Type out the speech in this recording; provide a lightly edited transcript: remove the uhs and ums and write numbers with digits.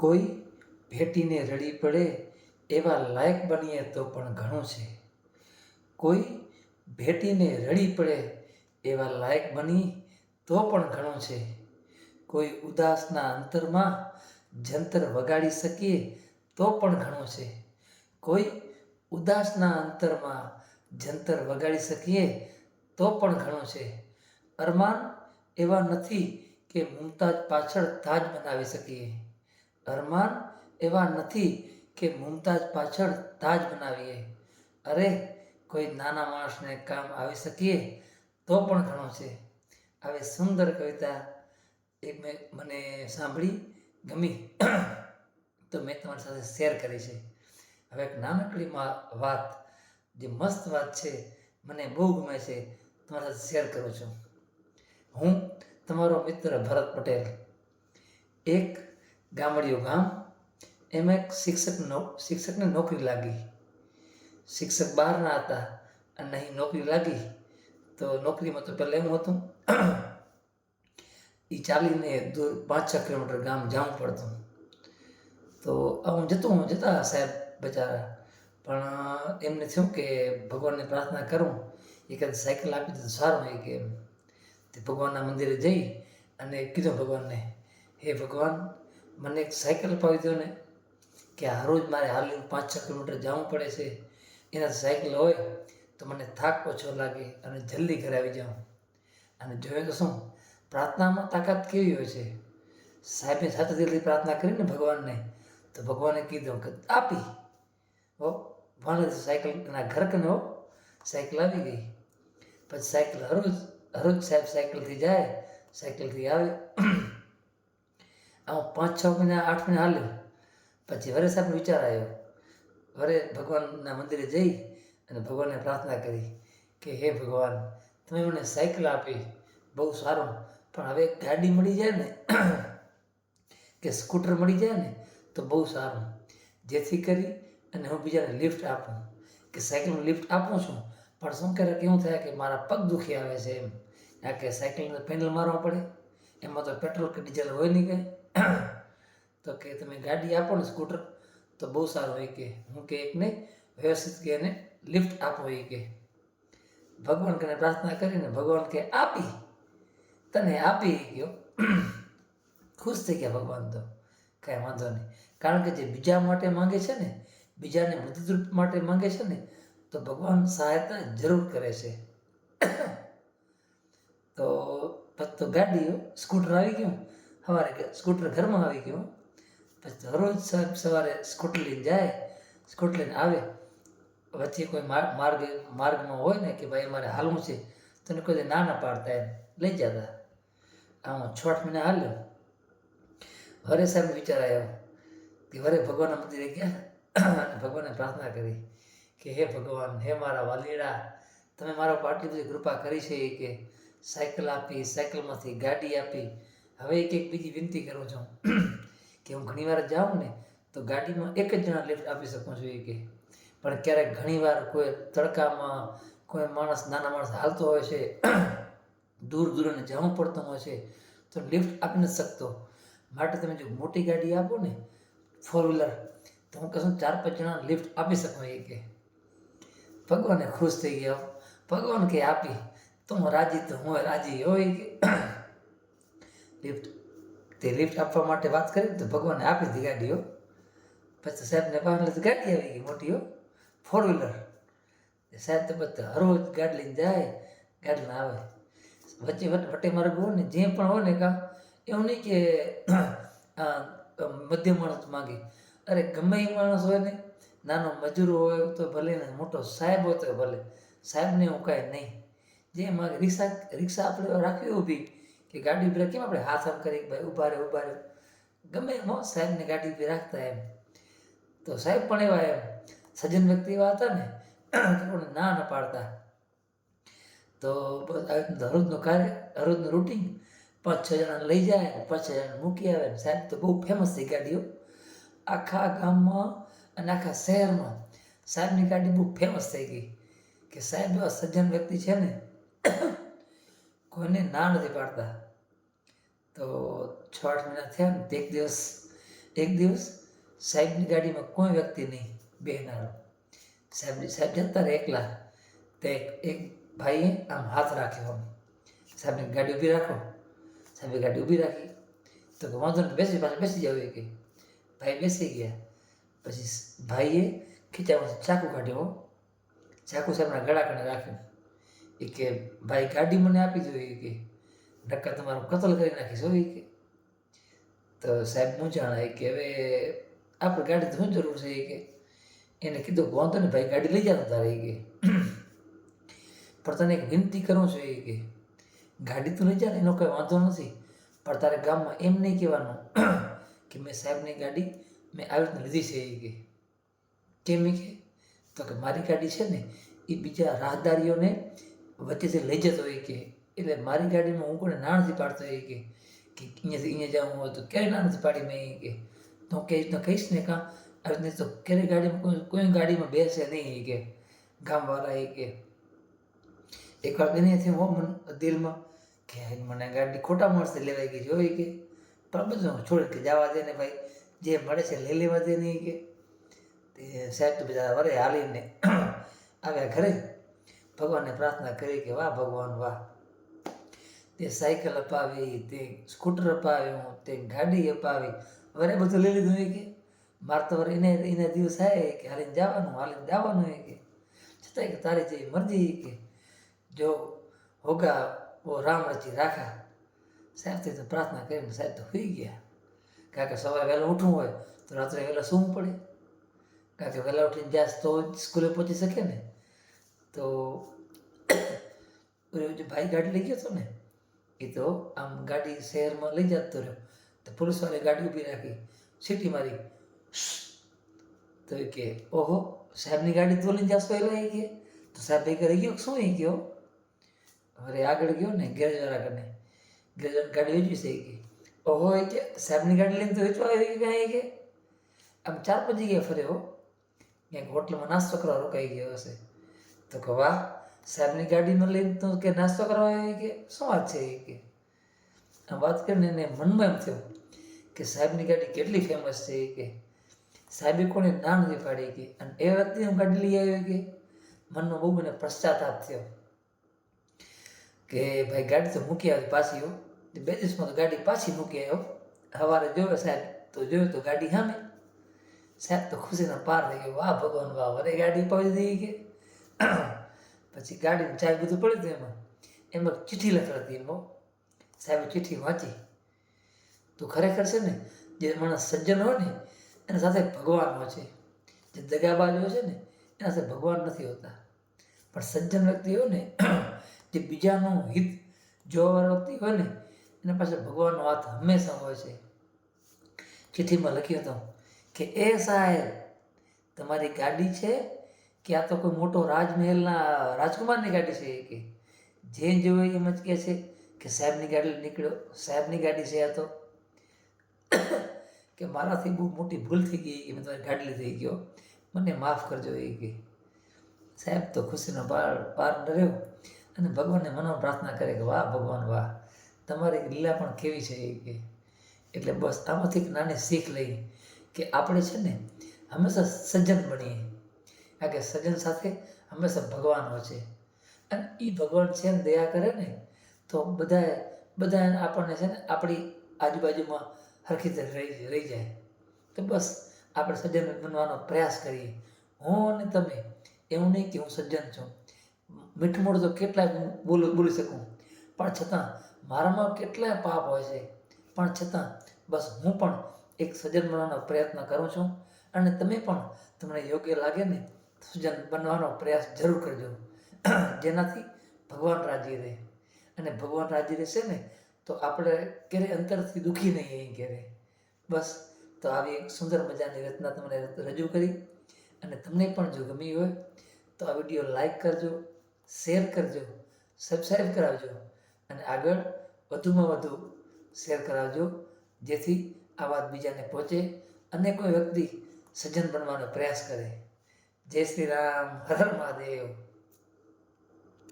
કોઈ ભેટીને રડી પડે એવા લાયક બનીએ તો પણ ઘણું છે. કોઈ ભેટીને રડી પડે એવા લાયક બની તો પણ ઘણું છે. કોઈ ઉદાસના અંતરમાં જંતર વગાડી શકીએ તો પણ ઘણું છે. કોઈ ઉદાસના અંતરમાં જંતર વગાડી શકીએ તો પણ ઘણું છે. અરમાન એવા નથી કે મુમતાજ પાછળ તાજ બનાવી શકીએ. અરમાન એવા નથી કે મુમતાજ પાછળ તાજ બનાવીએ. અરે કોઈ નાના માણસને કામ આવી શકીએ તો પણ ઘણું છે. આવી સુંદર કવિતા મને સાંભળી ગમી તો મેં તમારી સાથે શેર કરી છે. હવે એક નાનકડી વાત, જે મસ્ત વાત છે, મને બહુ ગમે છે, તમારી સાથે શેર કરું છું. હું તમારો મિત્ર ભરત પટેલ. એક ગામડિયું ગામ, એમાં એક શિક્ષકને નોકરી લાગી. શિક્ષક બહારના હતા અને અહીં નોકરી લાગી. તો નોકરીમાં તો પહેલાં એવું હતું એ ચાલીને દૂર 5-6 કિલોમીટર ગામ જવું પડતું. તો હું જતા સાહેબ બચારા, પણ એમને થયું કે ભગવાનને પ્રાર્થના કરું, એકાદ સાયકલ આપી દે તો સારું હોય કે એમ. તે ભગવાનના મંદિરે જઈ અને કીધું ભગવાનને, હે ભગવાન, મને એક સાયકલ અપાવી દો ને, કે આ રોજ મારે હાલીને 5-6 કિલોમીટર જવું પડે છે. એના સાયકલ હોય તો મને થાક ઓછો લાગે અને જલ્દી ઘરે આવી જાઉં. અને જોઈએ તો શું, પ્રાર્થનામાં તાકાત કેવી હોય છે. સાહેબે સાથે દિલથી પ્રાર્થના કરીને ભગવાનને, તો ભગવાને કીધું કે આપી વાલે સાયકલ એના ઘર કને સાયકલ આવી ગઈ. પછી સાયકલ હરોજ સાહેબ સાયકલથી જાય, સાયકલથી આવે. આમ 5-6 મહિના 8 મહિના હાલ્યો. પછી વરે સાહેબનો વિચાર આવ્યો. વરે ભગવાનના મંદિરે જઈ અને ભગવાનને પ્રાર્થના કરી કે હે ભગવાન, તમે મને સાયકલ આપી, બહુ સારું, પણ હવે ગાડી મળી જાય ને કે સ્કૂટર મળી જાય ને તો બહુ સારું, જેથી કરી અને હું બીજાને લિફ્ટ આપું. કે સાયકલનું લિફ્ટ આપું છું, પણ શું કરે કે એવું થાય કે મારા પગ દુખી આવે છે એમ. કારણ કે સાયકલને પેન્ડલ મારવા પડે, એમાં તો પેટ્રોલ કે ડીઝલ હોય નહીં કંઈ. તો કે તમે ગાડી આપો ને સ્કૂટર તો બહુ સારું હોય કે હું કે એકને વ્યવસ્થિત કે એને લિફ્ટ આપો એ કે. ભગવાન કને પ્રાર્થના કરીને ભગવાન કે આપી, તને આપી ગયો. ખુશ થઈ ગયા ભગવાન તો, કાંઈ વાંધો નહીં. કારણ કે જે બીજા માટે માંગે છે ને, બીજાને મદદરૂપ માટે માંગે છે ને, તો ભગવાન સહાયતા જરૂર કરે છે. તો ગાડીઓ સ્કૂટર આવી ગયું. સવારે સ્કૂટર ઘરમાં આવી ગયું. પછી દરરોજ સવારે સ્કૂટર લઈને જાય, સ્કૂટર લઈને આવે. વચ્ચે કોઈ માર્ગમાં હોય ને કે ભાઈ અમારે હાલવું છે, તો એને કોઈ ના પાડતા એમ લઈ જતા. આમ 6-8 મહિના હાલ્યો. વરે સાહેબનો વિચાર આવ્યો કે વરે ભગવાનના મંદિરે ગયા અને ભગવાનને પ્રાર્થના કરી કે હે ભગવાન, હે મારા વાલીડા, તમે મારા ઉપર આટલી બધી કૃપા કરી છે કે સાયકલ આપી, સાયકલમાંથી ગાડી આપી. હવે એક બીજી વિનંતી કરું છું કે હું ઘણીવાર જાઉં ને તો ગાડીમાં એક જ જણા લિફ્ટ આપી શકું છું કે. પણ ક્યારેક ઘણીવાર કોઈ તડકામાં કોઈ નાના માણસ હાલતો હોય છે, દૂર અને જવું પડતું હોય છે, તો લિફ્ટ આપી નથી શકતો. માટે તમે જો મોટી ગાડી આપો ને, 4 વ્હીલર, તો હું કશું 4-5 જણા લિફ્ટ આપી શકું એ કે. ભગવાને ખુશ થઈ ગયા. ભગવાન કે આપી તો હું રાજી, તો હું રાજી હોય કે. લિફ્ટ આપવા માટે વાત કરી તો ભગવાને આપી દીધી ગાડીઓ. પછી સાહેબને પાસે ગાડી આવી ગઈ મોટી 4 વ્હીલર. સાહેબ તો બધા હરોજ ગાડી લઈને જાય, ગાડીમાં આવે. વચ્ચે વટે માર્ગ હોય ને, જે પણ હોય ને કામ, એવું નહીં કે મધ્યમ માણસ માગે. અરે ગમે એ માણસ હોય ને, નાનો મજૂર હોય તો ભલે ને, મોટો સાહેબ હોય તો ભલે, સાહેબને એવું કાંઈ નહીં. જે માગે રિક્ષા આપણે રાખવી ઊભી કે ગાડી ઊભી કેમ આપણે હાથ આમ કરી ભાઈ ઊભા રહે, ગમે એમ સાહેબને ગાડી ઊભી રાખતા એમ. તો સાહેબ પણ એવા એમ સજ્જન વ્યક્તિ એવા હતા ને કે કોઈને ના પાડતા. તો હરોજનું રૂટિન 5-6 જણા લઈ જાય, 5-6 જણા મૂકી આવે. સાહેબ તો બહુ ફેમસ થઈ ગાડીઓ આખા ગામમાં અને આખા શહેરમાં. સાહેબની ગાડી બહુ ફેમસ થઈ ગઈ કે સાહેબ એવા સજ્જન વ્યક્તિ છે ને, કોઈને ના નથી પાડતા. તો 6-8 મહિના થયા ને, એક દિવસ એક દિવસ સાહેબની ગાડીમાં કોઈ વ્યક્તિ નહીં બેહનારો. સાહેબ જતા રહે એકલા. તે એક ભાઈએ આમ હાથ રાખ્યો, આમ સાહેબની ગાડી ઊભી રાખો. સાહેબે ગાડી ઊભી રાખી તો કે વાંધો નહીં, પાછળ બેસી જાવ. એ કે ભાઈ બેસી ગયા. પછી ભાઈએ ખીચામાંથી ચાકુ કાઢ્યો, ચાકુ સાહેબના ગળા કણે રાખ્યું. એ કે ભાઈ ગાડી મને આપી દો. એ કે નક્કા તમારું કતલ કરી નાખીશ. એ કે તો સાહેબ મૂંઝાણા. કે હવે આપણે ગાડી શું જરૂર છે? એ કે એને કીધું વાંધો નહીં ભાઈ, ગાડી લઈ જતા તારે. એ કે પણ તને એક વિનંતી કરું છું. એ કે ગાડી તો લઈ જા, એનો કંઈ વાંધો નથી, પણ તારે ગામમાં એમ નહીં કહેવાનું કે મેં સાહેબની ગાડી મેં આવી રીતના લીધી છે. એ કે કેમ? એ કે તો કે મારી ગાડી છે ને એ બીજા રાહદારીઓને વચ્ચેથી લઈ જતો. એ કે એટલે મારી ગાડીમાં હું કોને ના નથી પાડતો. એ કે અહીંયાથી અહીંયા જવું હોય તો ક્યારેય ના નથી પાડી મેં. એ કે તો હું કઈ રીતના કહીશ ને કાં આવી રીતના તો ક્યારેય ગાડીમાં કોઈ ગાડીમાં બેસે નહીં. એ કે ગામવાળા. એ કે એકવાર ગણીથી હો મન દિલમાં કે મને ગાડી ખોટા માણસે લેવાઈ ગઈ છે. એ કે પણ બધું છોડ કે જવા દે ને ભાઈ, જે મળે છે લઈ લેવા દે નહીં. કે તે સાહેબ તો બધા વરે હાલીને આવ્યા ઘરે. ભગવાનને પ્રાર્થના કરી કે વાહ ભગવાન વાહ, તે સાયકલ અપાવી, તે સ્કૂટર અપાવ્યું, તે ગાડી અપાવી, વરે બધું લઈ લીધું. એ કે મારે તો વરે એને દિવસ થાય કે હાલીને જવાનું. એ કે છતાંય કે તારી જેવી મરજી. કે જો હોગા વો રામ રચી રાખા. સાહેબથી તો પ્રાર્થના કરીને સાહેબ તો સુઈ ગયા. કારણ કે સવારે વહેલું ઉઠવું હોય તો રાત્રે વહેલા સૂવું પડે. કારણ કે વહેલા ઉઠીને જાય તો સ્કૂલે પહોંચી શકે ને. તો જે ભાઈ ગાડી લઈ ગયો હતો ને, એ તો આમ ગાડી શહેરમાં લઈ જતો રહ્યો. તો પોલીસવાળાએ ગાડી ઊભી રાખી, સીટી મારી. તો એ કે ઓહો, સાહેબની ગાડી તો લઈને જશો? એટલે એ કે તો સાહેબ એ કરી ગયો શું? એ ગયો હવે આગળ ગયો ને ગેરેજવાળા કને, ગેરેજવાળા ગાડી વેચવી છે. એ કે ઓહો, એ કે સાહેબની ગાડી લઈને તો વેચવા આવી ગયા. એ કે આમ 4-5 જગ્યાએ ફર્યો, ક્યાંક હોટલમાં નાસ્તો કરવા રોકાઈ ગયો હશે. તો કે વાહ, સાહેબની ગાડીમાં લઈને તો કે નાસ્તો કરવા આવે. કે શું વાત છે? એ કે આમ વાત કરીને એને મનમાં એમ થયું કે સાહેબની ગાડી કેટલી ફેમસ છે. એ કે સાહેબે કોને ના નથી પાડી. કે અને એ વ્યક્તિ હું ગાડી લઈ આવ્યો. કે મનમાં બહુ મને પશ્ચાતાપ થયો કે ભાઈ ગાડી તો મૂકી આવી પાછી. 2 દિવસમાં તો ગાડી પાછી મૂકી આવ્યો. સવારે જોયો સાહેબ તો જોયું તો ગાડી સામે. સાહેબ તો ખુશીના પાર થઈ ગયો. વાહ ભગવાન વાહ, વરે ગાડી પાવી દઈ. કે પછી ગાડીને ચાય બધું પડ્યું હતું. એમાં ચિઠ્ઠી લખેલી હતી. એમાં સાહેબે ચિઠ્ઠી વાંચી. તો ખરેખર છે ને, જે માણસ સજ્જન હોય ને એના સાથે ભગવાન હોય છે. જે દગાબાજ હોય છે ને એના સાથે ભગવાન નથી હોતા. પણ સજ્જન વ્યક્તિ હોય ને, જે બીજાનું હિત જોવાવાળો વ્યક્તિ હોય ને, એના પાસે ભગવાનનો હાથ હંમેશા હોય છે. ચિઠ્ઠીમાં લખ્યું હતું કે એ સાહેબ, તમારી ગાડી છે કે આ તો કોઈ મોટો રાજમહેલના રાજકુમારની ગાડી છે? કે જે જોવે એમ જ કહે છે કે સાહેબની ગાડી નીકળ્યો, સાહેબની ગાડી છે આ તો. કે મારાથી બહુ મોટી ભૂલ થઈ ગઈ કે મેં તમારી ગાડી લીધી ગયો, મને માફ કરજો. એ કે સાહેબ તો ખુશીનો પાર ન રહ્યો અને ભગવાનને મનમાં પ્રાર્થના કરે કે વાહ ભગવાન વાહ, તમારી લીલા પણ કેવી છે. એ કે એટલે બસ આમાંથી એક નાની શીખ લઈ કે આપણે છે ને હંમેશા સજ્જન બનીએ. કારણ કે સજ્જન સાથે હંમેશા ભગવાન હોય છે. અને એ ભગવાન છે ને દયા કરે ને તો બધા આપણને છે ને આપણી આજુબાજુમાં હરખી રીતે રહી જાય. તો બસ આપણે સજ્જન બનવાનો પ્રયાસ કરીએ. હું અને તમે, એવું નહીં કે હું સજ્જન છું. મીઠું મોઢું તો કેટલાય બોલી શકું, પણ છતાં મારામાં કેટલાય પાપ હોય છે. પણ છતાં બસ હું પણ એક સજ્જન બનવાનો પ્રયત્ન કરું છું. અને તમે પણ તમને યોગ્ય લાગે ને સજ્જન બનવાનો પ્રયાસ જરૂર કરજો, જેનાથી ભગવાન રાજી રહે. અને ભગવાન રાજી રહેશે ને તો આપણે ક્યારેય અંતરથી દુઃખી નહીં ક્યારેય. બસ તો આવી એક સુંદર મજાની રચના તમને રજૂ કરી. અને તમને પણ જો ગમી હોય તો આ વિડીયો લાઈક કરજો, શેર કરજો, સબસ્ક્રાઈબ કરાવજો અને આગળ વધુમાં વધુ શેર કરાવજો, જેથી આ વાત બીજાને પહોંચે અને કોઈ વ્યક્તિ સજ્જન બનવાનો પ્રયાસ કરે. જય શ્રી રામ, હર હર મહાદેવ.